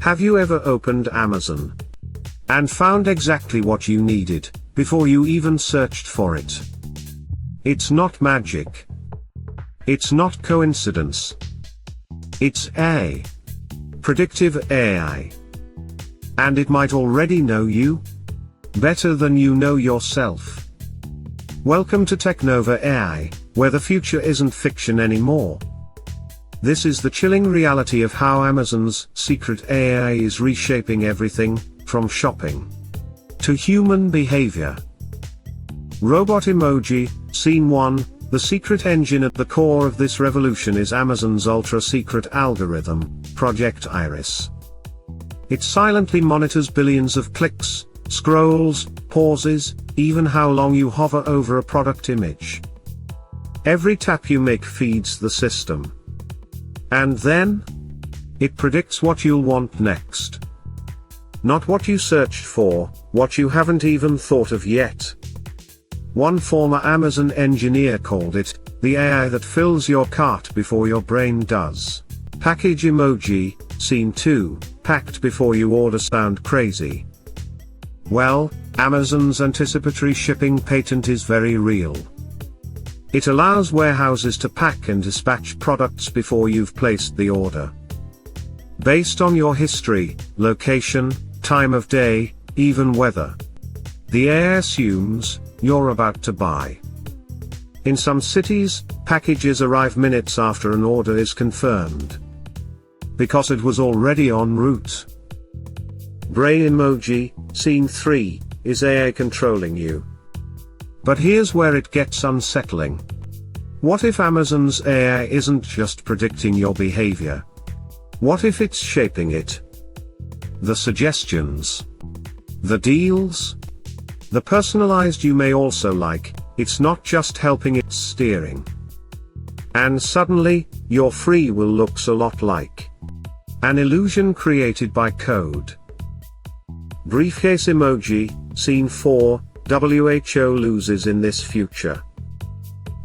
Have you ever opened Amazon and found exactly what you needed before you even searched for it? It's not magic. It's not coincidence. It's AI. Predictive AI. And it might already know you better than you know yourself. Welcome to TechNova AI, where the future isn't fiction anymore. This is the chilling reality of how Amazon's secret AI is reshaping everything, from shopping to human behavior. Robot emoji, Scene 1. The secret engine at the core of this revolution is Amazon's ultra-secret algorithm, Project Iris. It silently monitors billions of clicks, scrolls, pauses, even how long you hover over a product image. Every tap you make feeds the system. And then, it predicts what you'll want next. Not what you searched for, what you haven't even thought of yet. One former Amazon engineer called it, the AI that fills your cart before your brain does. Package emoji, Scene 2, packed before you order. Sound crazy? Well, Amazon's anticipatory shipping patent is very real. It allows warehouses to pack and dispatch products before you've placed the order. Based on your history, location, time of day, even weather. The AI assumes you're about to buy. In some cities, packages arrive minutes after an order is confirmed, because it was already en route. Brain emoji, Scene 3, is AI controlling you. But here's where it gets unsettling. What if Amazon's AI isn't just predicting your behavior? What if it's shaping it? The suggestions, the deals, the personalized you may also like, it's not just helping, it's steering. And suddenly, your free will looks a lot like an illusion created by code. Briefcase emoji, Scene 4, WHO loses in this future.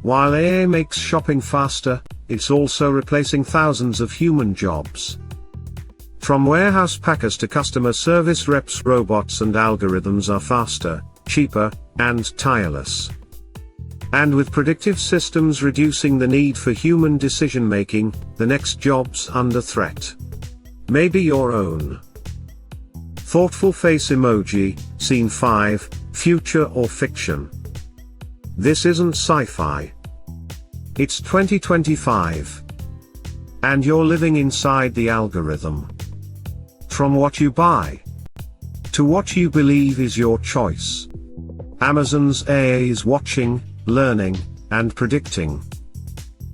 While AI makes shopping faster, it's also replacing thousands of human jobs. From warehouse packers to customer service reps, robots and algorithms are faster, cheaper, and tireless. And with predictive systems reducing the need for human decision-making, the next job's under threat. Maybe your own. Thoughtful face emoji, Scene 5, future or fiction? This isn't sci-fi. It's 2025. And you're living inside the algorithm. From what you buy to what you believe is your choice. Amazon's AI is watching, learning, and predicting.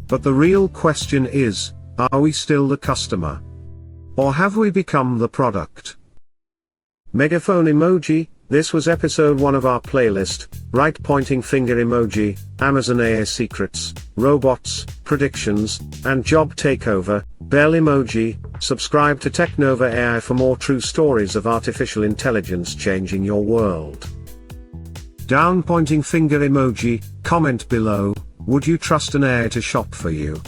But the real question is, are we still the customer? Or have we become the product? Megaphone emoji, this was episode 1 of our playlist, right pointing finger emoji, Amazon AI secrets, robots, predictions, and job takeover, bell emoji. Subscribe to TechNova AI for more true stories of artificial intelligence changing your world. Down pointing finger emoji, comment below, would you trust an AI to shop for you?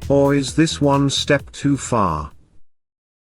Or is this one step too far?